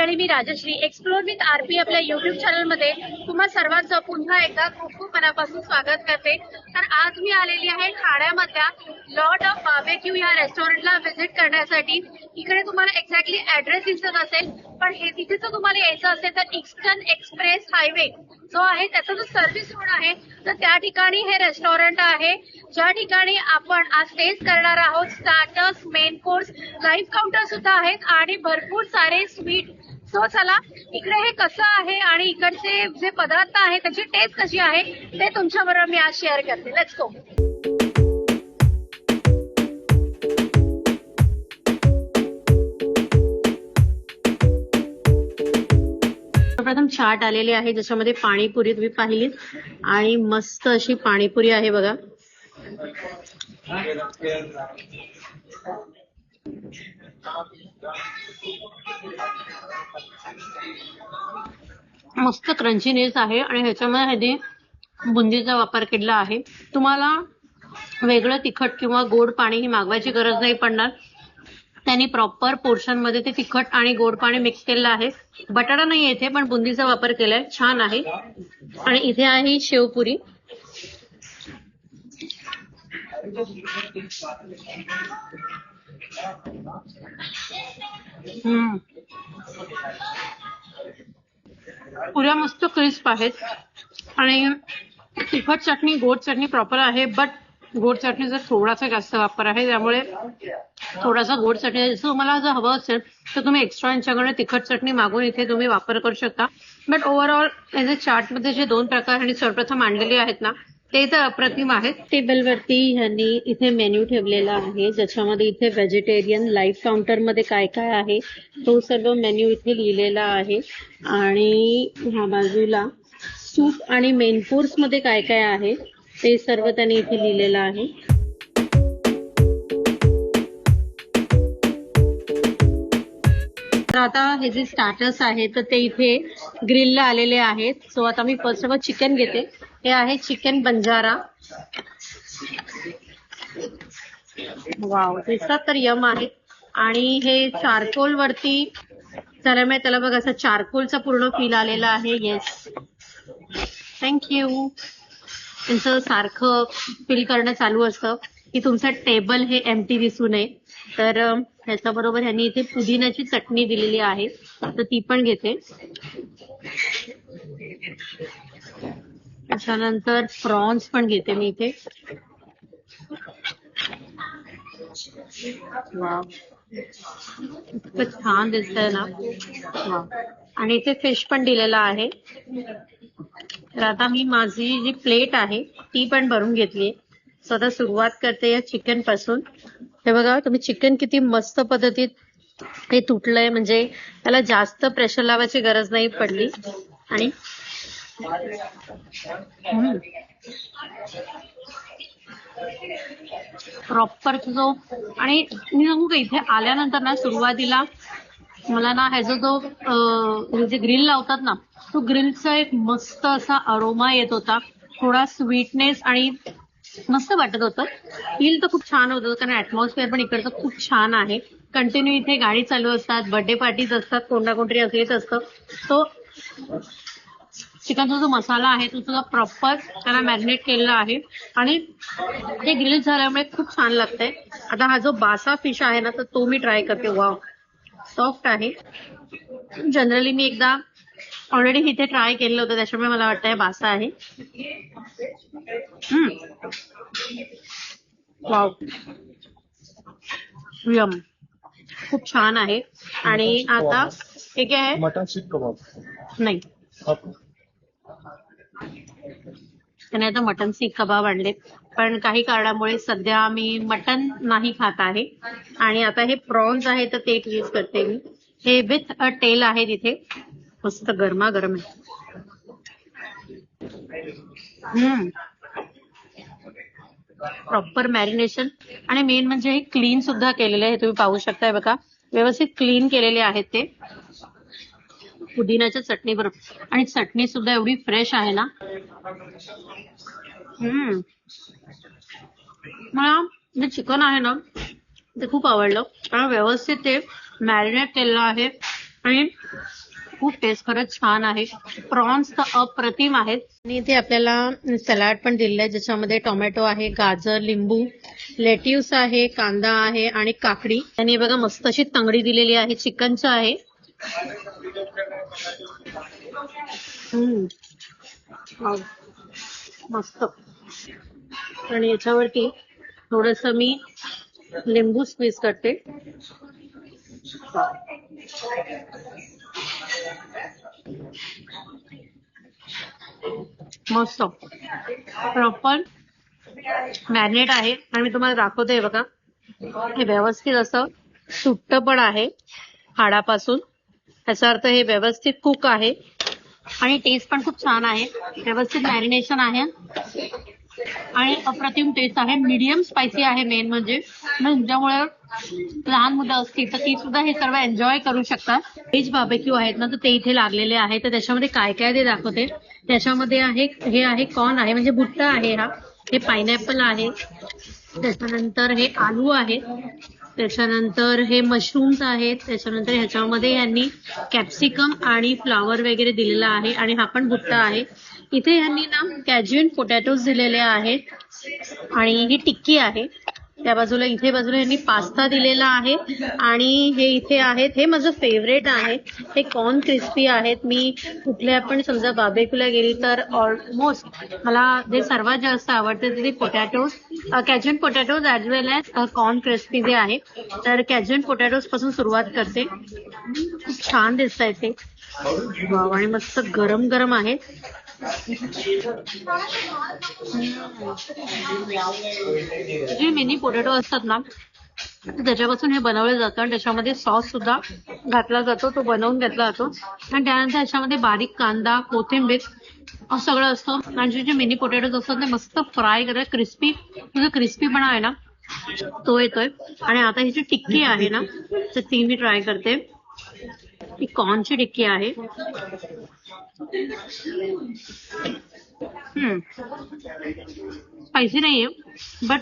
मंडळी, मी Rajshri explore with RP आपल्या YouTube channel मध्ये तुम्हा सर्वांचं पुन्हा एकदा खूप खूप मनापासून स्वागत करते। तर आज मी आलेली आहे ठाण्यामधल्या लॉर्ड ऑफ बार्बेक्यू या रेस्टॉरंटला व्हिजिट करण्यासाठी। इकडे तुम्हाला एक्झॅक्टली ऍड्रेस दिसत असेल, पण हे तिथे जर तुम्हाला यायचं असेल तर ईस्टर्न एक्सप्रेस हायवे जो आहे त्याचा जो सर्व्हिस रोड आहे तर त्या ठिकाणी हे रेस्टॉरंट आहे, ज्या ठिकाणी आपण आज टेस्ट करणार आहोत starters, main course, live counter सुद्धा आहेत आणि भरपूर सारे स्वीट। सो चला इकडे हे कसं आहे आणि इकडचे जे पदार्थ आहे त्याची टेस्ट कशी आहे ते तुमच्याबरोबर मी आज शेअर करते। Let's go. प्रथम चाट आलेली आहे, ज्याच्यामध्ये पाणीपुरी तुम्ही पाहिली आणि मस्त अशी पाणीपुरी आहे बघा। मस्त क्रंचीनेस आहे आणि ह्याच्यामध्ये ह्याने बुंदीचा वापर केलेला आहे। तुम्हाला वेगळं तिखट किंवा गोड पाणी ही मागवायची गरज नाही पडणार, त्यांनी प्रॉपर पोर्शन मध्ये ते तिखट आणि गोड पाणी मिक्स केलेलं आहे। बटाटा नाही इथे, पण बुंदीचा वापर केलाय, छान आहे। आणि इथे आहे शेवपुरी। पुऱ्या मस्त क्रिस्प आहेत आणि तिखट चटणी, गोड चटणी प्रॉपर आहे, बट गोड चटणीचा थोडासा जास्त वापर आहे, त्यामुळे थोडासा गोड चटणी जसं तुम्हाला जर हवं असेल तर तुम्ही एक्स्ट्रा यांच्याकडे तिखट चटणी मागून इथे तुम्ही वापर करू शकता। बट ओव्हरऑल याचे चाट मध्ये जे दोन प्रकार आणि सर्वप्रथम मांडलेले आहेत ना ते तर अप्रतिम आहेत। टेबलवरती ह्यांनी इथे मेन्यू ठेवलेला आहे, ज्याच्यामध्ये इथे व्हेजिटेरियन लाईव्ह काउंटर मध्ये काय काय आहे तो सर्व मेन्यू इथे लिहिलेला आहे। आणि ह्या बाजूला सूप आणि मेन कोर्स मध्ये काय काय आहे ते सर्व त्यांनी इथे लिहिलेलं आहे। तर आता हे जे स्टार्टर्स आहेत तर ते इथे ग्रिलला आलेले आहेत। सो आता मी फर्स्ट ऑफ ऑल चिकन घेते। हे आहे चिकन बंजारा। वाव, दिसतात तर यम आहेत। आणि हे चारकोल वरती त्याला त्याला बघा असं चारकोलचा पूर्ण फील आलेला आहे। Yes, thank you. त्यांचं सारखं फील करणं चालू असतं की तुमचं टेबल हे एम्प्टी दिसू नये। तर ह्याच्याबरोबर ह्यांनी इथे पुदिन्याची चटणी दिलेली आहे, तर ती पण घेते। त्याच्यानंतर प्रॉन्स पण घेते मी इथे। वाव, इतकं छान दिसतंय ना। वाव, आणि इथे फिश पण दिलेला आहे। तर आता मी माझी जी प्लेट आहे ती पण भरून घेतली। सो आता सुरुवात करते या चिकन पासून। हे बघा तुम्ही, चिकन किती मस्त पद्धतीत हे तुटलंय, म्हणजे त्याला जास्त प्रेशर लावायची गरज नाही पडली। आणि प्रॉपर जो, आणि मी सांगू का इथे आल्यानंतर ना सुरुवातीला मला ना ह्याचा जो जे ग्रिल लावतात ना तो ग्रिलचा एक मस्त असा अरोमा येत होता, थोडा स्वीटनेस आणि मस्त वाटत होतं। फील तर खूप छान होतं, कारण ऍटमॉस्फिअर पण इकडचं खूप छान आहे। कंटिन्यू इथे गाडी चालू असतात, बर्थडे पार्टीज असतात, कोणा कोणतरी असलेच असतं। तो चिकनचा जो मसाला आहे तो सुद्धा प्रॉपर त्याला मॅरिनेट केलेला आहे आणि ते ग्रिल झाल्यामुळे खूप छान लागतंय। आता हा जो बासा फिश आहे ना तर तो मी ट्राय करते। वाव, सॉफ्ट आहे। जनरली मी एकदा ऑलरेडी इथे ट्राय केलेलं होतं, त्याच्यामुळे मला वाटतंय बासा आहे। वाव, यम, खूप छान आहे। आणि आता हे काय आहे? मटन सीख कबाब नाही, त्याने आता मटन सीख कबाब आणले, पण काही कारणामुळे सध्या मी मटन नाही खात आहे। आणि आता हे प्रॉन्स आहे तर ते यूज करते मी। हे विथ अ टेल आहे तिथे, मस्त गरमागरम आहे। प्रॉपर मॅरिनेशन आणि मेन म्हणजे हे क्लीन सुद्धा केलेलं आहे, तुम्ही पाहू शकताय बघा, व्यवस्थित क्लीन केलेले आहेत ते पुदिन्याच्या चटणी बरोबर। आणि चटणी सुद्धा एवढी फ्रेश आहे ना। मला जे चिकन आहे ना ते खूप आवडलं, कारण व्यवस्थित ते मॅरिनेट केलेलं आहे आणि खूप टेस्ट खरंच छान आहे. प्रॉन्स तर अप्रतिम आहेत. आणि इथे आपल्याला सलाड पण दिलेलं आहे, ज्याच्यामध्ये टोमॅटो आहे, गाजर, लिंबू, लेट्यूस आहे, कांदा आहे आणि काकडी. आणि बघा मस्त अशी तंगडी दिलेली आहे, चिकनचं आहे. वाव, मस्त. आणि याच्यावरती थोडस मी लिंबू स्क्वीज करते. मस्त प्रॉपर मॅरिनेट आहे. आणि मी तुम्हाला दाखवते बघा, हे व्यवस्थित असं सुट्ट पण आहे हाडापासून, याचा अर्थ हे व्यवस्थित कुक आहे. आणि टेस्ट पण खूप छान आहे, व्यवस्थित मॅरिनेशन आहे आणि अप्रतिम टेस्ट आहे. मीडियम स्पायसी आहे मेन म्हणजे, ज्यामुळे लहान मुलं असतील तर ती सुद्धा हे सर्व एन्जॉय करू शकतात. व्हेज बार्बेक्यू आहेत ना, तर ते इथे लागलेले आहे. तर त्याच्यामध्ये काय काय ते दाखवते. त्याच्यामध्ये आहे, हे आहे कॉर्न आहे म्हणजे भुट्टा आहे, हा हे पायनॅपल आहे, त्याच्यानंतर हे आलू आहे, त्याच्यानंतर हे मशरूम्स आहेत, त्याच्यानंतर ह्याच्यामध्ये यांनी कॅप्सिकम आणि फ्लावर वगैरे दिलेला आहे आणि हा पण भुट्टा आहे. इथे यांनी ना कॅज्युअन पोटॅटोज दिलेले आहेत आणि ही टिक्की आहे. त्या बाजूला इथे बाजूला यांनी पास्ता दिलेला आहे. आणि हे इथे आहेत, हे माझं फेवरेट आहे, हे कॉर्न क्रिस्पी आहेत. मी कुठल्या पण समजा बार्बेक्यूला गेली तर ऑलमोस्ट मला जे सर्वात जास्त आवडते ते पोटॅटोज, कॅज्युअन पोटॅटोज ॲज वेल ॲज कॉर्न क्रिस्पी जे आहे. तर कॅज्युअन पोटॅटोज पासून सुरुवात करते. खूप छान दिसत आहे ते, आणि मस्त गरम गरम आहे. जे मिनी पोटॅटो असतात ना, त्याच्यापासून हे बनवलं जातं आणि त्याच्यामध्ये सॉस सुद्धा घातला जातो, तो बनवून घेतला जातो. आणि त्यानंतर ह्याच्यामध्ये बारीक कांदा, कोथिंबीर सगळं असतं. आणि जे मिनी पोटॅटोज असतात ते मस्त फ्राय करतात, क्रिस्पी, तुझा क्रिस्पीपणा आहे ना तो येतोय. आणि आता ही जी टिक्की आहे ना, तर ती मी ट्राय करते. ही कॉर्नची टिक्की आहे. स्पायसी नाहीये बट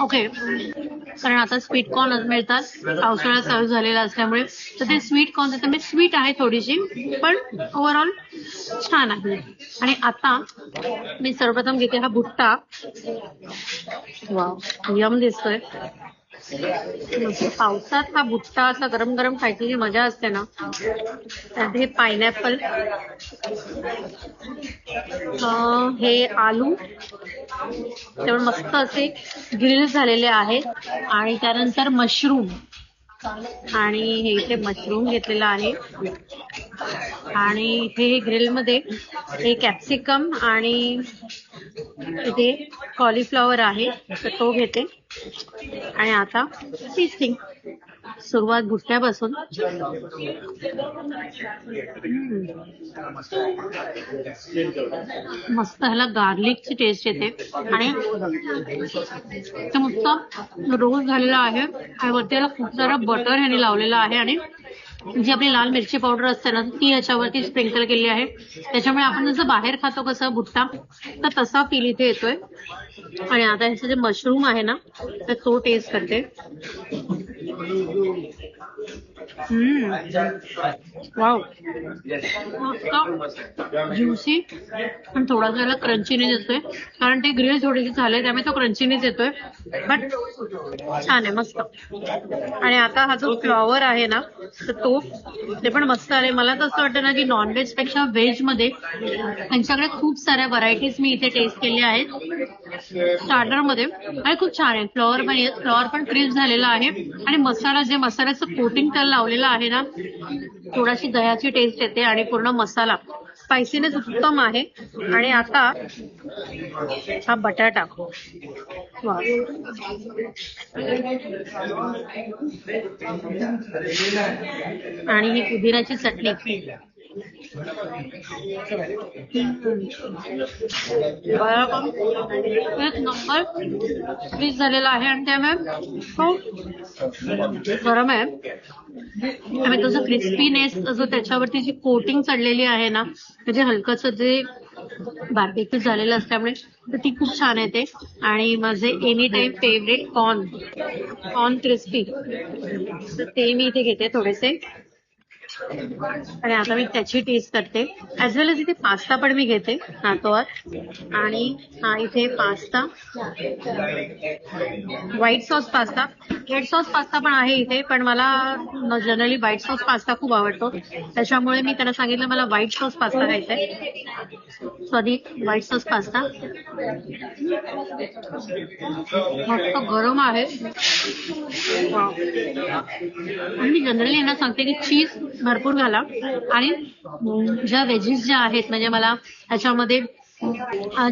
ओके, कारण आता स्वीट कॉर्न मिळतात, पावसाळा चालू झालेला असल्यामुळे. तर ते स्वीट कॉर्न त्याच्यामुळे स्वीट आहे थोडीशी, पण ओव्हरऑल छान आहे. आणि आता मी सर्वप्रथम घेते हा भुट्टा. वाव, यम दिसतोय. पावसात हा भुट्टा असा गरम गरम खायची जी मजा असते ना, त्यात हे पायनॅपल, हे आलू तेवढं मस्त असे ग्रिल झालेले आहेत. आणि त्यानंतर मशरूम, आणि हे इथे मशरूम घेतलेला आहे. आणि इथे हे ग्रिलमध्ये हे कॅप्सिकम आणि इथे कॉलीफ्लॉवर आहे, तर तो घेते. आणि आता टेस्टिंग, सुरुवात भुट्ट्यापासून. मस्त ह्याला गार्लिकची टेस्ट येते आणि ते मस्त रोल झालेला आहे. आणि वरती याला खूप सारं बटर ह्याने लावलेलं आहे. आणि जी आपली लाल मिरची पावडर असते ना, ती ह्याच्यावरती स्प्रिंकल केली आहे. त्याच्यामुळे आपण जसं बाहेर खातो कसं भुट्टा, तर तसा फील इथे येतोय. आणि आता ह्याचं जे मशरूम आहे ना, तर तो टेस्ट करते. वाव, ज्युसी पण थोडासा याला क्रंचीनेस येतोय, कारण ते ग्रिल थोडीशी झाले त्यामुळे तो क्रंचीनेस येतोय. बट छान आहे, मस्त. आणि आता हा जो फ्लॉवर आहे ना, तर तो ते पण मस्त आले. मला तर असं वाटतं ना की नॉनव्हेज पेक्षा व्हेज मध्ये त्यांच्याकडे खूप साऱ्या व्हरायटीज मी इथे टेस्ट केल्या आहेत स्टार्टर मध्ये. आणि खूप छान आहे. फ्लॉवर पण क्रिस्प झालेला आहे. आणि मसाला, जे मसाल्याचं कोटिंग त्याला लावलेलं आहे ना, थोडाशी दह्याची टेस्ट येते आणि पूर्ण मसाला स्पायसीनेस उत्तम आहे. आणि आता हा बटाटा, वा, आणि ही पुदिन्याची चटणी. एक नंबर पीस झालेला आहे. आणि त्यामुळे तो गरम आहे आणि त्याचं क्रिस्पीनेस, जो त्याच्यावरती जी कोटिंग चढलेली आहे ना, म्हणजे हलकस जे बार्बेक्यू झालेलं असल्यामुळे, तर ती खूप छान येते. आणि माझे any time favourite corn crispy, तर ते मी इथे घेते थोडेसे. आणि आता मी त्याची टेस्ट करते. ऍज वेल एज इथे पास्ता पण मी घेते हातोवर. आणि हा इथे pasta, white sauce pasta, red sauce pasta पण आहे इथे, पण मला जनरली व्हाईट सॉस पास्ता खूप आवडतो, त्याच्यामुळे मी त्याला सांगितलं मला व्हाईट सॉस पास्ता खायचा आहे. सॉरी, व्हाईट सॉस पास्ता मस्त गरम आहे. वाव. आणि मी जनरली यांना सांगते की चीज भरपूर घाला आणि ज्या व्हेजीज ज्या आहेत म्हणजे मला ह्याच्यामध्ये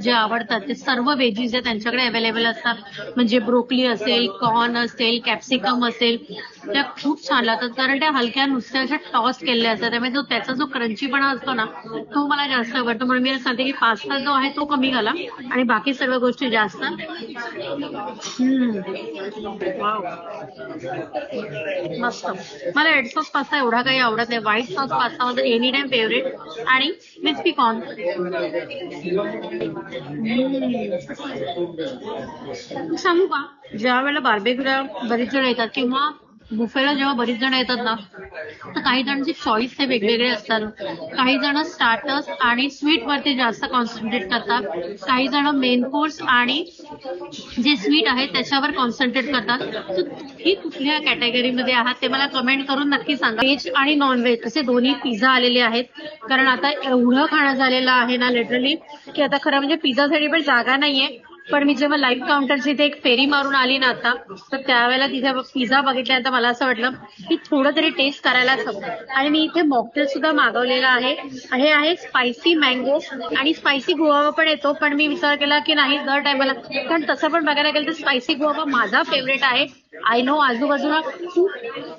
जे आवडतात ते सर्व व्हेजीज जे त्यांच्याकडे अवेलेबल असतात, म्हणजे ब्रोकली असेल, कॉर्न असेल, कॅप्सिकम असेल, त्या खूप छान लागतात कारण त्या हलक्या नुसत्या अशा टॉस केलेल्या असतात. त्यामुळे त्याचा जो क्रंचीपणा असतो ना तो मला जास्त आवडतो. म्हणून मी सांगते की पास्ता जो आहे तो कमी घाला आणि बाकी सर्व गोष्टी जास्त. वाव, मस्त. मला रेड सॉस पास्ता एवढा काही आवडत नाही. व्हाईट सॉस पास्ता माझा एनी टाइम फेवरेट. आणि क्रिस्पी कॉर्न सांगू का, ज्या वेळेला बार्बेक्यूला बरेच जण येतात किंवा बुफेला जेव्हा बरीच जण येतात ना, तर काही जणांची चॉईस हे वेगवेगळे असतात. काही जण स्टार्टर्स आणि स्वीट वरती जास्त कॉन्सन्ट्रेट करतात, काही जण मेन कोर्स आणि जे स्वीट आहे त्याच्यावर कॉन्सन्ट्रेट करतात. तर तुम्ही कुठल्या कॅटेगरीमध्ये आहात ते मला कमेंट करून नक्की सांगा. व्हेज आणि नॉन व्हेज असे दोन्ही पिझ्झा आलेले आहेत, कारण आता एवढं खाणं झालेलं आहे ना लिटरली की आता खरं म्हणजे पिझ्झासाठी पण जागा नाहीये. पण मी जेव्हा लाईव्ह काउंटरची इथे एक फेरी मारून आली ना आता, तर त्यावेळेला तिथे पिझ्झा बघितल्यानंतर मला असं वाटलं की थोडं तरी टेस्ट करायलाच हवं. आणि मी इथे मॉकटेल सुद्धा मागवलेला आहे. हे आहे स्पायसी मँगो आणि स्पायसी गुआवा पण येतो, पण मी विचार केला की नाही दर टायमाला, कारण तसं पण बघायला गेलं तर स्पायसी गुआवा माझा फेवरेट आहे. आय नो आजूबाजूला खूप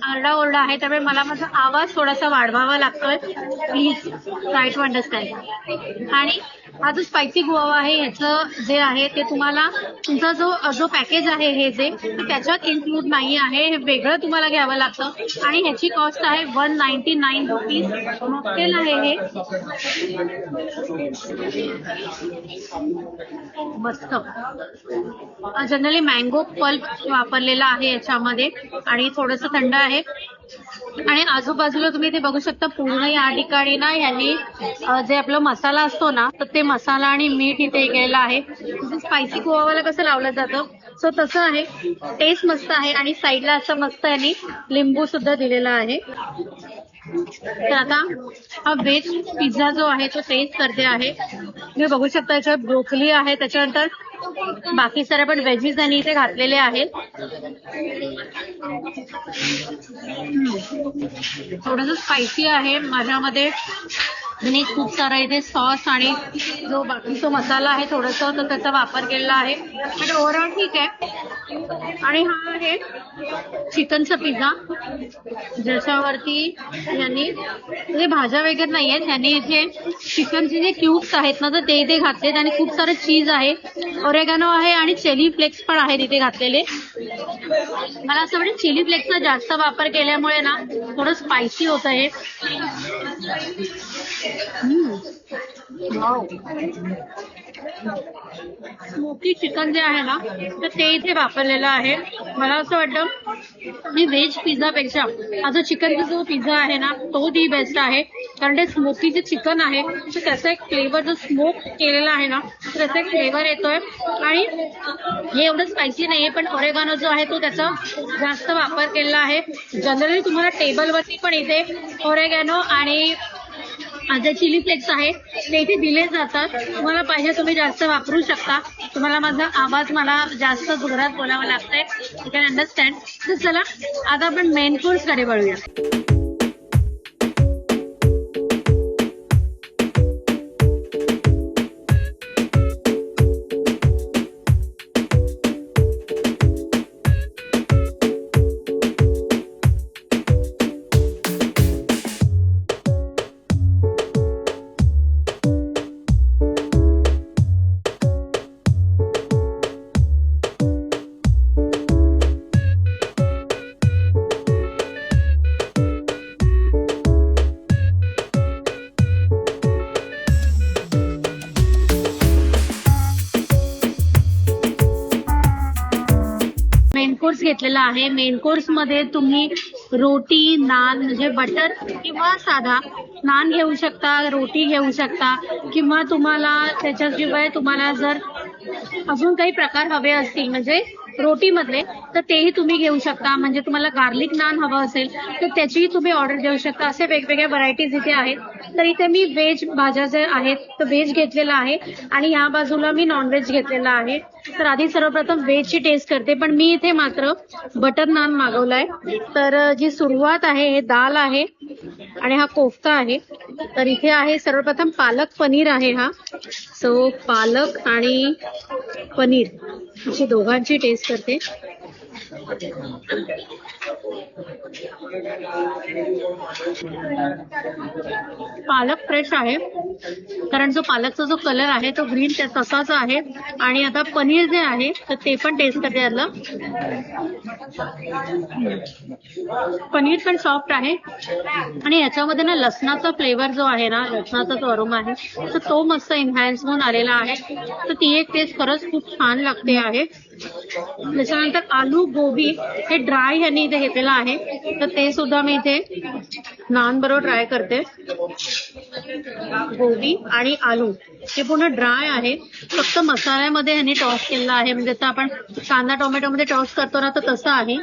आरडाओरडा आहे, त्यामुळे मला माझा आवाज थोडासा वाढवावा लागतोय. Please try to understand. आणि हा जो स्पायसी गुआवा आहे ह्याचं जे आहे ते तुम्हाला तुमचा जो पॅकेज आहे हे जे त्याच्यात इन्क्लूड नाही आहे, हे वेगळं तुम्हाला घ्यावं लागतं आणि ह्याची कॉस्ट आहे 199 रुपीज. मॉकटेल आहे हे. मस्त. जनरली मँगो पल्प वापरलेला आहे याच्यामध्ये आणि थोडंसं थंड आहे. आणि आजूबाजूला तुम्ही इथे बघू शकता पूर्ण या ठिकाणी ना ह्यांनी जे आपला मसाला असतो ना तर ते मसाला आणि मीठ इथे केलेलं आहे. स्पायसी गुआवाला कसं लावलं जातं सो तसं आहे. टेस्ट मस्त आहे आणि साईडला असं मस्त यांनी लिंबू सुद्धा दिलेला आहे. तर आता हा व्हेज पिझ्झा जो आहे तो टेस्ट करते आहे. तुम्ही बघू शकता याच्यात ब्रोकली आहे, त्याच्यानंतर बाकी सारे पण व्हेजीज त्यांनी इथे घातलेले आहेत. थोडंसं स्पायसी आहे माझ्यामध्ये आणि खूप सारा इथे सॉस आणि जो बाकीचा मसाला आहे थोडासा तर त्याचा वापर केलेला आहे, पण ओव्हरऑल ठीक आहे. आणि हा आहे चिकनचा पिझ्झा ज्याच्यावरती यांनी म्हणजे भाज्या वगैरे नाही आहेत, यांनी इथे चिकनचे जे क्यूब्स आहेत ना तर ते इथे घातलेत आणि खूप सारं चीज आहे, ओरेगानो आहे आणि चिली फ्लेक्स पण आहेत इथे घातलेले. मला असं वाटतं चिली फ्लेक्सचा जास्त वापर केल्यामुळे ना थोडं स्पायसी होतं हे. स्मोकी चिकन जे आहे ना तर ते इथे वापरलेलं आहे. मला असं वाटतं मी व्हेज पिझ्झापेक्षा हा जो चिकनचा जो पिझ्झा आहे ना तो दी बेस्ट आहे, कारण ते स्मोकी जे चिकन आहे तर त्याचा एक फ्लेवर जो स्मोक केलेला आहे ना त्याचा एक फ्लेवर येतोय. आणि हे एवढं स्पायसी नाहीये, पण ओरेगानो जो आहे तो त्याचा जास्त वापर केलेला आहे. जनरली तुम्हाला टेबलवरती पण इथे ओरेगानो आणि जे चिली फ्लेक्स आहे ते इथे दिले जातात. तुम्हाला पाहिजे तुम्ही जास्त वापरू शकता. तुम्हाला माझा आवाज मला जास्त जोरात बोलावा लागतंय, यू कॅन अंडरस्टँड. तर चला आता आपण मेन कोर्स कडे वळूया. मेन कोर्स घेतलेला आहे. मेन कोर्स मध्ये तुम्ही रोटी नान म्हणजे बटर किंवा साधा नान घेऊ शकता, रोटी घेऊ शकता, किंवा तुम्हाला त्याच्याशिवाय तुम्हाला जर अजून काही प्रकार हवे असतील म्हणजे रोटी मधले तर तेही तुम्ही घेऊ शकता. म्हणजे तुम्हाला गार्लिक नान हवं असेल तर त्याचीही तुम्ही ऑर्डर देऊ शकता. असे वेगवेगळ्या व्हरायटीज इथे आहेत. तर इथे मी व्हेज भाज्या जे आहेत तर व्हेज घेतलेला आहे आणि या बाजूला मी नॉनव्हेज घेतलेला आहे. तर आधी सर्वप्रथम व्हेजची टेस्ट करते, पण मी इथे मात्र बटर नान मागवलाय. तर जी सुरुवात आहे हे दाल आहे आणि हा कोफ्ता आहे. तर इथे आहे सर्वप्रथम पालक पनीर आहे हा. सो पालक आणि पनीर अशी दोघांची टेस्ट करते. पालक फ्रेश आहे कारण जो पालकचा जो कलर आहे तो ग्रीन तसाच आहे. आणि आता पनीर जे आहे तर ते पण टेस्ट करते. यातलं पनीर पण सॉफ्ट आहे आणि याच्यामध्ये ना लसणाचा फ्लेवर जो आहे ना, लसणाचा जो अरोमा आहे तर तो मस्त एनहॅन्स होऊन आलेला आहे. तर ती एक टेस्ट खरंच खूप छान लागते आहे. त्याच्यानंतर आलू गोबी हे ड्राय ह्यांनी इथे घेतलेलं आहे. तर ते सुद्धा मी इथे नान बरोबर ट्राय करते. गोबी आणि आलू हे पूर्ण ड्राय आहे, फक्त मसाल्यामध्ये ह्यांनी टॉस केलेला आहे. म्हणजे जसं आपण कांदा टोमॅटो मध्ये टॉस करतो ना तर तसं आहे.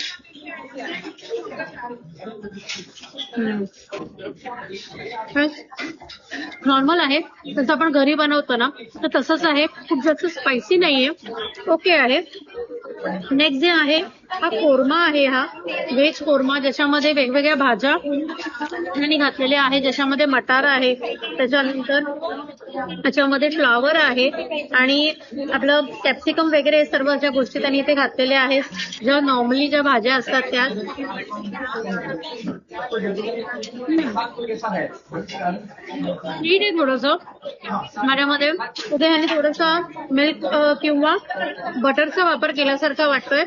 नॉर्मल आहे जसं आपण घरी बनवतो ना तर तसंच आहे. खूप जास्त स्पायसी नाहीये, ओके आहे. नेक्स्ट जे आहे हा कोरमा आहे, हा व्हेज कोरमा ज्याच्यामध्ये वेगवेगळ्या भाज्या यांनी घातलेल्या आहे. ज्याच्यामध्ये मटार आहे, त्याच्यानंतर त्याच्यामध्ये फ्लावर आहे आणि आपलं कॅप्सिकम वगैरे सर्व ज्या गोष्टी त्यांनी इथे घातलेल्या आहेत, ज्या नॉर्मली ज्या भाज्या असतात त्या. स्वीट आहे थोडस माझ्यामध्ये. उद्या ह्याने थोडसा मिल्क किंवा बटरचा वापर केल्यासारखा वाटतोय.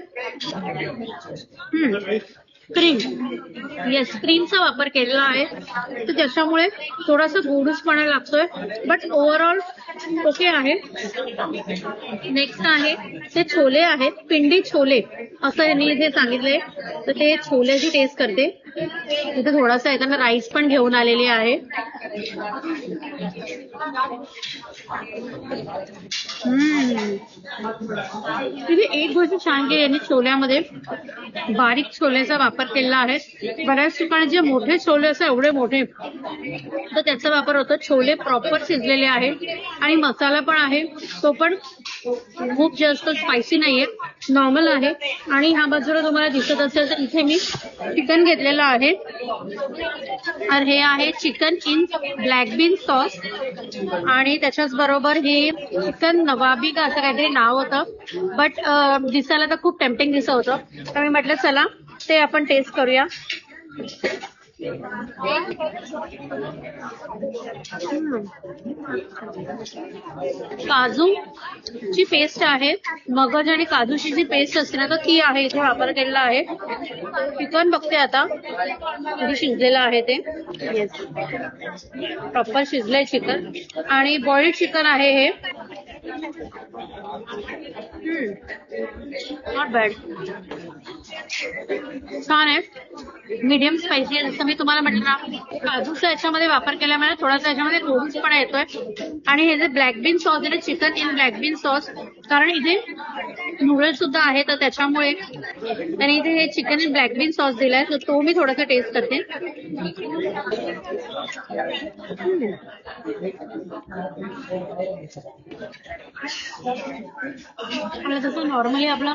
क्रीम, येस, क्रीमचा वापर केलेला आहे तर त्याच्यामुळे थोडासा गोडूसपणा लागतोय, बट ओव्हरऑल ओके आहे. नेक्स्ट आहे ते छोले आहेत, पिंडी छोले असं यांनी इथे सांगितलंय. तर ते छोल्याची टेस्ट करते. इथे थोडासा येताना राईस पण घेऊन आलेली आहे. तिथे एक गोष्ट छान की यांनी छोल्यामध्ये बारीक छोल्याचा वापर केलेला आहे. बऱ्याच ठिकाणी जे मोठे छोले असतात एवढे मोठे तर त्याचा वापर होतो. छोले प्रॉपर शिजलेले आहे आणि मसाला पण आहे तो पण खूप जास्त स्पायसी नाहीये, नॉर्मल आहे. आणि ह्या बाजूला तुम्हाला दिसत असेल तर इथे मी चिकन घेतलेलं आहे. तर हे आहे chicken in black bean sauce आणि त्याच्याच बरोबर हे चिकन नवाबी का असं काहीतरी नाव होतं, बट दिसायला तर खूप टेम्पटिंग दिसत होतं. तर मी म्हटलं चला ते आपण टेस्ट करूया. काजूची पेस्ट आहे, मगज आणि काजूची जी पेस्ट असते ना तर ती आहे इथे वापर केलेला आहे. चिकन बघते आता किती शिजलेलं आहे ते. येस, प्रॉपर शिजलंय चिकन आणि बॉइल्ड चिकन आहे हे. नॉट बॅड, छान आहे. मीडियम स्पायसी आहे. जसं मी तुम्हाला म्हटलं ना काजूचा याच्यामध्ये वापर केल्यामुळे थोडासा याच्यामध्ये गोडूसपणा येतोय. आणि हे जे ब्लॅक बीन सॉस आहे chicken in black bean sauce, कारण इथे नूडल्स सुद्धा आहे तर त्याच्यामुळे त्यांनी इथे हे chicken in black bean sauce दिलाय. तर तो मी थोडासा टेस्ट करते. जसं नॉर्मली आपला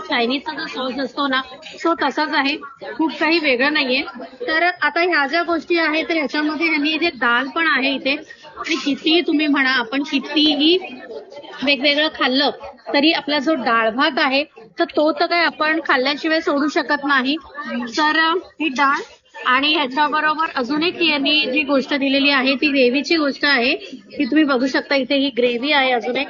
चायनीजचा जो सॉस असतो ना तो तसाच आहे, खूप काही वेगळं नाहीये. तर आता ह्या ज्या गोष्टी आहेत तर ह्याच्यामध्ये ह्यांनी इथे दाल पण आहे इथे. आणि कितीही तुम्ही म्हणा आपण कितीही वेगवेगळं खाल्लं तरी आपला जो डाळ भात आहे तर तो तर काय आपण खाल्ल्याशिवाय सोडू शकत नाही. तर ही डाळ आणि ह्याच्याबरोबर अजून एक यांनी जी गोष्ट दिलेली आहे ती ग्रेव्हीची गोष्ट आहे. की तुम्ही बघू शकता इथे ही ग्रेव्ही आहे अजून एक.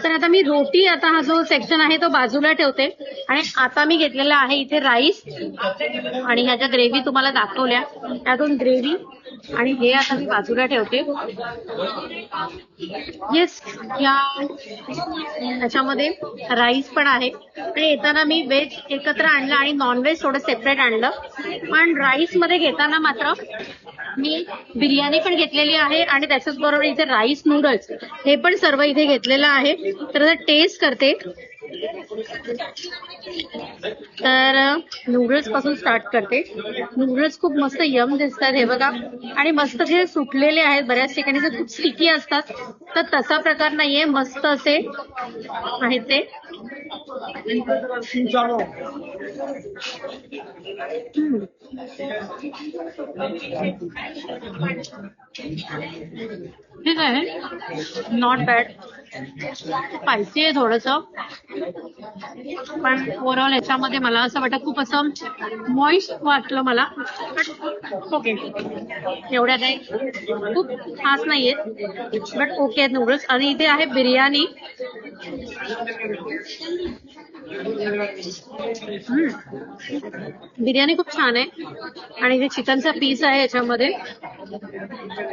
तर आता मी रोटी, आता हा जो सेक्शन आहे तो बाजूला ठेवते आणि आता मी घेतलेला आहे इथे राईस आणि ह्या ज्या ग्रेव्ही तुम्हाला दाखवल्या त्यातून ग्रेव्ही आणि हे आता मी बाजूला ठेवते. येस, ह्याच्यामध्ये राईस पण आहे आणि येताना मी व्हेज एकत्र आणलं आणि नॉन व्हेज थोडं सेपरेट आणलं. पण राईस मध्ये घेताना मात्र मी बिर्याणी पण घेतलेली आहे आणि त्याच्याच बरोबर इथे राईस नूडल्स हे पण सर्व इथे घेतलेलं आहे. तर आता टेस्ट करते. तर नूडल्स पासून स्टार्ट करते. नूडल्स खूप मस्त यम दिसतात हे बघा आणि मस्त जे सुटलेले आहेत. बऱ्याच ठिकाणी जे खूप स्टिकी असतात तर तसा प्रकार नाहीये, मस्त असे आहेत ते. ठीक आहे, नॉट बॅड. स्पायसी आहे थोडस, पण ओव्हरऑल याच्यामध्ये मला असं वाटतं खूप असं मॉइस्ट वाटलं मला. बट ओके, एवढ्या काही खूप खास नाहीयेत, बट ओके आहेत नूडल्स. आणि इथे आहे बिर्याणी. बिर्याणी खूप छान आहे आणि जे चिकनचा पीस आहे याच्यामध्ये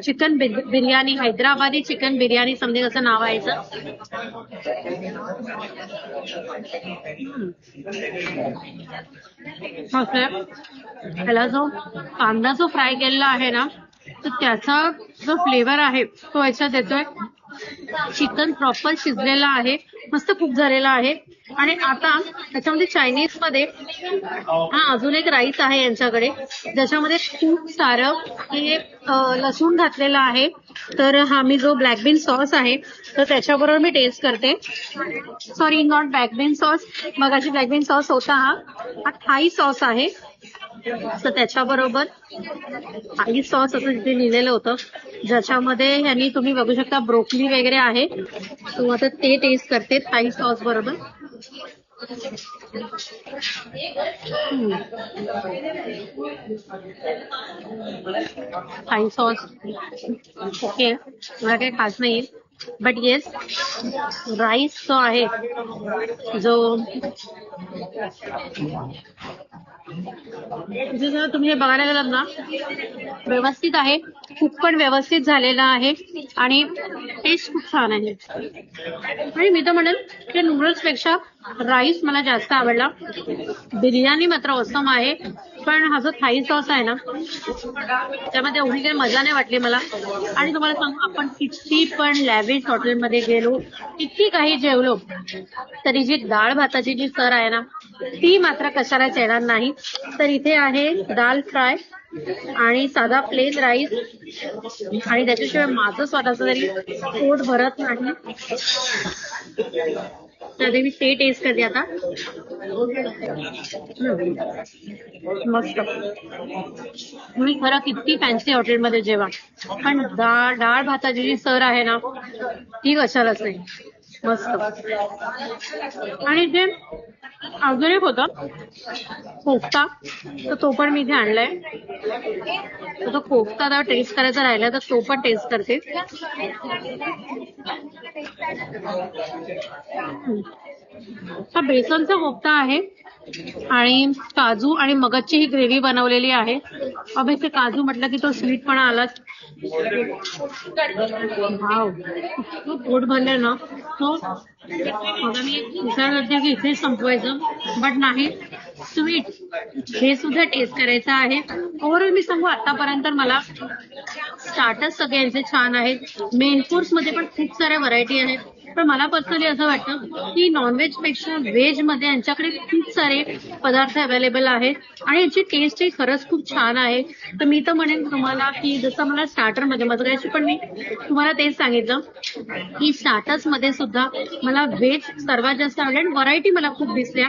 chicken biryani, Hyderabadi chicken biryani something असं नाव आहे याचं. ह्याला जो कांदा जो फ्राय केलेला आहे ना तर त्याचा जो फ्लेवर आहे तो याच्यात येतोय. चिकन प्रॉपर शिजलेला आहे, मस्त कुक झालेला आहे. आणि आता त्याच्यामध्ये चायनीज मध्ये हा अजून एक राईस आहे यांच्याकडे ज्याच्यामध्ये खूप सारं हे लसूण घातलेलं आहे. तर हा मी जो ब्लॅक बीन सॉस आहे तर त्याच्याबरोबर मी टेस्ट करते. Sorry, not black bean sauce, मगाशी ब्लॅक बीन सॉस होता, हा थाई सॉस आहे. तर त्याच्याबरोबर थाई सॉस असं तिथे लिहिलेलं होतं ज्याच्यामध्ये यांनी तुम्ही बघू शकता ब्रोकली वगैरे आहे. तो आता ते टेस्ट करते थाई सॉस बरोबर. थाई सॉस ओके, मला काही खास नाही, बट येस राईस जो आहे जो जर तुम्ही हे बघायला गेलात ना व्यवस्थित आहे, खूप पण व्यवस्थित झालेला आहे आणि टेस्ट खूप छान आहे. आणि मी तर म्हणेन की नूडल्स पेक्षा राईस मला जास्त आवडला. बिर्याणी मात्र ऑसम आहे, पण हा जो थाई सॉस आहे ना त्यामध्ये एवढी काही मजा नाही वाटली मला. आणि तुम्हाला सांगू, आपण किती पण लॅविश हॉटेलमध्ये गेलो, किती काही जेवलो, तरी जी डाळ भाताची जी सर आहे ना ती मात्र कशालाच येणार नाही. तर इथे आहे दाल फ्राय आणि साधा प्लेन राईस आणि त्याच्याशिवाय माझं स्वतःचं तरी पोट भरत नाही. तर मी ते टेस्ट करते आता. मस्त. तुम्ही खरं किती फॅन्सी हॉटेलमध्ये जेवा, पण डाळ भाताची जी सर आहे ना ती कशालाच नाही. मस्त. आणि जे अजून एक होता कोफ्ता, तर तो पण मी इथे आणलाय. तर तो कोफ्ता आता टेस्ट करायचा राहिला तर तो पण टेस्ट करते. हा बेसनचा कोफ्ता आहे आणि काजू आणि मगजची ही ग्रेव्ही बनवलेली आहे. अभ्यास काजू म्हटलं की तो स्वीटपणा आलाच. वाव, पोट भरले ना. तो आता मी विचार करते की इथेच संपवायचं, बट नाही, स्वीट हे सुद्धा टेस्ट करायचं आहे. ओव्हरऑल मी सांगू आतापर्यंत मला स्टार्टर्स सगळ्यांचे छान आहेत. मेन कोर्स मध्ये पण खूप साऱ्या व्हरायटी आहेत. पण मला पर्सनली असं वाटतं की नॉनव्हेज पेक्षा व्हेज मध्ये यांच्याकडे खूप सारे पदार्थ अवेलेबल आहेत आणि याची टेस्टही खरंच खूप छान आहे. तर मी तर म्हणेन तुम्हाला की जसं मला स्टार्टर मध्ये मगाशी पण मी तुम्हाला तेच सांगितलं की स्टार्टर्स मध्ये सुद्धा मला व्हेज सर्वात जास्त आवडेल. व्हरायटी मला खूप दिसल्या,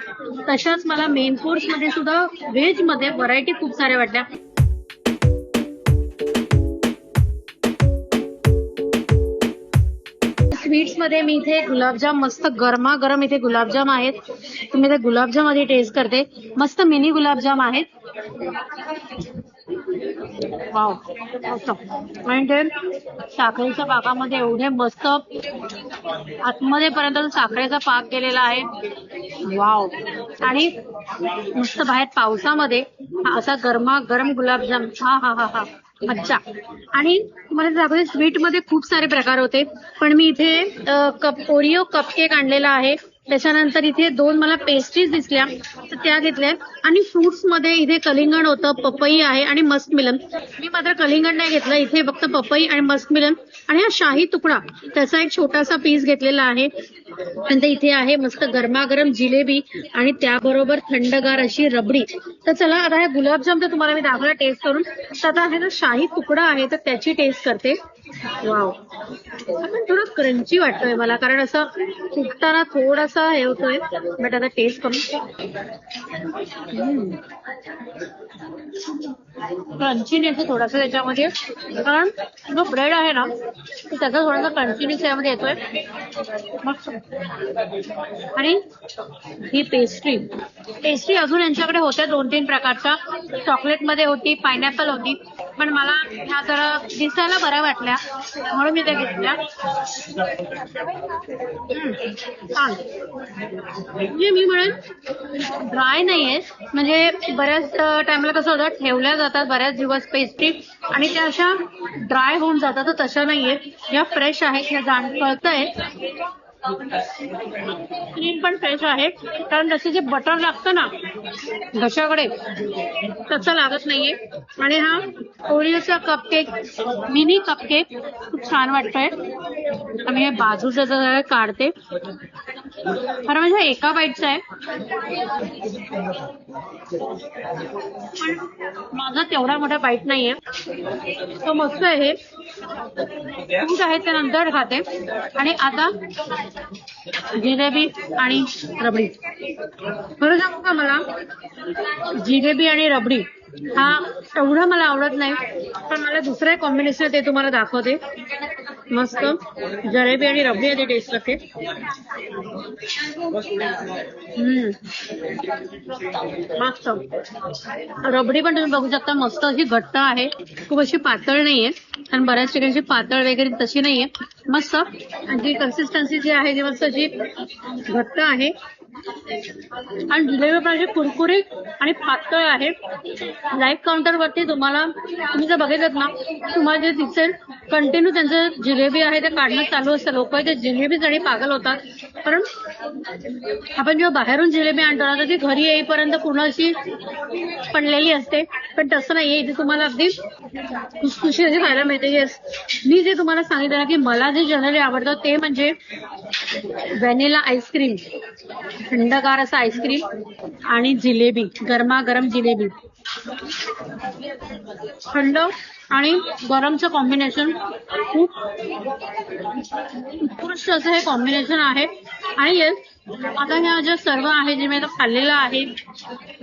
तशाच मला मेन कोर्स मध्ये सुद्धा व्हेज मध्ये व्हरायटी खूप साऱ्या वाटल्या. स्वीट्स मध्ये मी इथे गुलाबजाम, मस्त गरमागरम इथे गुलाबजाम आहेत. तुम्ही ते गुलाबजाम मध्ये टेस्ट करते. मस्त मिनी गुलाबजाम आहेत. वाव, मस्त. आणि ते साखरेच्या पाकामध्ये एवढे मस्त आतमध्ये पर्यंत साखरेचा पाक केलेला आहे. वाव. आणि मस्त बाहेर पावसामध्ये असा गरमागरम गुलाबजाम. हा हा हा हा, अच्छा. आणि मला दाखवते स्वीट मध्ये खूप सारे प्रकार होते, पण मी इथे ओरिओ कपकेक आणलेला आहे. त्याच्यानंतर इथे 2 मला पेस्ट्रीज दिसल्या, तर त्या घेतल्या. आणि फ्रुट्स मध्ये इथे कलिंगड होतं, पपई आहे आणि मस्क मिलन. मी मात्र कलिंगड नाही घेतलं, इथे फक्त पपई आणि मस्क मिलन आणि हा शाही तुकडा त्याचा एक छोटासा पीस घेतलेला आहे. नंतर इथे आहे मस्त गरमागरम जिलेबी आणि त्याबरोबर थंडगार अशी रबडी. तर चला आता हे गुलाबजाम तर तुम्हाला मी दाखवला टेस्ट करून. तर आता हे जो शाही तुकडा आहे तर त्याची टेस्ट करते. वाव, पण थोडं क्रंची वाटतोय मला, कारण असं फुटताना थोडासा हे होतोय. बट आता टेस्ट करून क्रंचीनेस आहे थोडासा त्याच्यामध्ये, कारण जो ब्रेड आहे ना त्याचा थोडासा क्रंचीनेस यामध्ये येतोय. मस्त. आणि ही पेस्ट्री अजून यांच्याकडे होत्या 2-3 प्रकारच्या. चॉकलेट मध्ये होती, पायनॅपल होती, पण मला ह्या जरा दिसायला बऱ्या वाटल्या म्हणून मी त्या घेतल्या. छान. म्हणजे मी म्हणेन ड्राय नाहीये, म्हणजे बऱ्याच टाइमला कसं होतं ठेवल्या जातात बऱ्याच दिवस पेस्ट्री आणि त्या अशा ड्राय होऊन जातात, तर तशा नाहीये. या फ्रेश आहेत, ह्या कळतंय. क्रीम पण फ्रेश आहे, कारण तसे जे बटर लागतं ना घशाकडे तसं लागत नाहीये. आणि हा ओरिओचा कपकेक, मिनी कपकेक खूप छान वाटतोय. आम्ही हे बाजूचं काढते, खरं म्हणजे एका बाईटचा आहे, पण माझा तेवढा मोठा बाईट नाहीये. तो मस्त आहे. फ्रूट आहे ते नंतर खाते. आणि आता जिलेबी आणि रबडी. खरं सांगू का, मला जिलेबी आणि रबडी हा एवढं मला आवडत नाही, पण मला दुसरं एक कॉम्बिनेशन ते तुम्हाला दाखवते. मस्त जलेबी आणि रबडी आहे, ते टेस्ट करते. मस्त. रबडी पण तुम्ही बघू शकता, मस्त अशी घट्ट आहे, खूप अशी पातळ नाहीये, आणि बऱ्याच ठिकाणची पातळ वगैरे तशी नाहीये. मस्त. आणि जी कन्सिस्टन्सी जी आहे ती मस्त अशी घट्ट आहे. आणि जिलेबी पण अशी कुरकुरीत आणि पातळ आहे. लाईव्ह काउंटर वरती तुम्ही जर बघितलं ना, तुम्हाला जे दिसेल कंटिन्यू त्यांचं जिलेबी आहे ते काढणं चालू असतं. लोक ते जिलेबीसाठी पागल होतात, कारण आपण जेव्हा बाहेरून जिलेबी आणतो ना तर ती घरी येईपर्यंत पूर्ण अशी पडलेली असते, पण तसं नाहीये. इथे तुम्हाला अगदी खुसखुशी अशी खायला मिळते. येस, मी जे तुम्हाला सांगितलं ना की मला जे जनरली आवडतं ते म्हणजे व्हॅनिला आईस्क्रीम, थंडगार असं आईस्क्रीम आणि जिलेबी, गरमागरम जिलेबी. थंड आणि गरमचं कॉम्बिनेशन खूप उत्कृष्ट असं हे कॉम्बिनेशन आहे. आणि येस, आता ह्या ज्या सर्व आहे जे मी आता खाल्लेलं आहे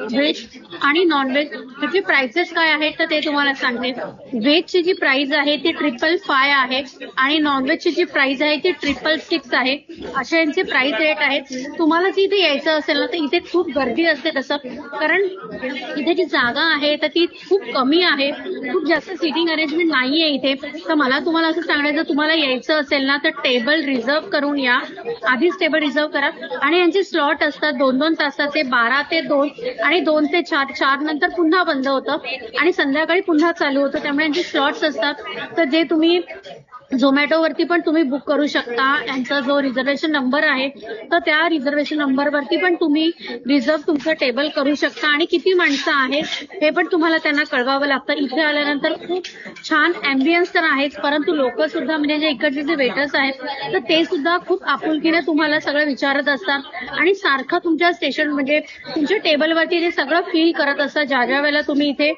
व्हेज आणि नॉनव्हेज, त्याची प्राइसेस काय आहेत तर ते तुम्हाला सांगते. व्हेजची जी प्राइस आहे ती 555 आहे आणि नॉनव्हेजची जी प्राइस आहे ती 666 आहे. अशा यांचे प्राइस रेट आहेत. तुम्हाला जर इथे यायचं असेल ना तर इथे खूप गर्दी असते तसं, कारण इथे जी जागा आहे तर ती खूप कमी आहे, खूप जास्त सिटिंग अरेंजमेंट नाहीये इथे. तर मला तुम्हाला असं सांगायचं, तुम्हाला यायचं असेल ना तर टेबल रिझर्व करून या, आधीच टेबल रिझर्व करा. आणि यांचे स्लॉट असतात 2-2 तासाचे, 12 ते 2 आणि 2 ते 4, 4 नंतर पुन्हा बंद होतं आणि संध्याकाळी पुन्हा चालू होतं. त्यामुळे यांचे स्लॉट्स असतात. तर जे तुम्ही झोमॅटोवरती पण तुम्ही बुक करू शकता. यांचा जो रिझर्वेशन नंबर आहे तर त्या रिझर्वेशन नंबरवरती पण तुम्ही रिझर्व तुमचं टेबल करू शकता. आणि किती माणसं आहेत हे पण तुम्हाला त्यांना कळवावं लागतं. इथे आल्यानंतर खूप छान अँबियन्स तर आहेच, परंतु लोक सुद्धा म्हणजे जे इकडचे जे वेटर्स आहेत तर ते सुद्धा खूप आपुलकीने तुम्हाला सगळं विचारत असतात आणि सारखं तुमच्या स्टेशन म्हणजे तुमच्या टेबलवरती ते सगळं फील करत असतात. ज्या ज्या वेळेला तुम्ही इथे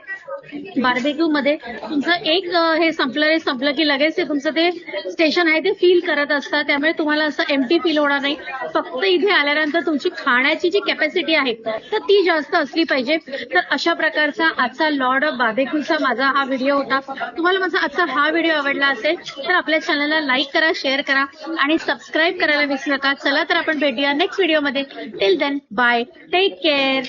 बार्बेक्यू मध्ये तुमचं एक हे संपलं की लगेच ते तुमचं ते स्टेशन आहे ते फील करत असतात. त्यामुळे तुम्हाला असं एम्प्टी फील होणार नाही. फक्त इथे आल्यानंतर तुमची खाण्याची जी कॅपॅसिटी आहे तर ती जास्त असली पाहिजे. तर अशा प्रकारचा आजचा लॉर्ड ऑफ बार्बेक्यूचा माझा हा व्हिडिओ होता. तुम्हाला माझा आजचा हा व्हिडिओ आवडला असेल तर आपल्या चॅनलला लाईक करा, शेअर करा आणि सबस्क्राईब करायला विसरू नका. चला तर आपण भेटूया नेक्स्ट व्हिडिओमध्ये. Till then bye, take care.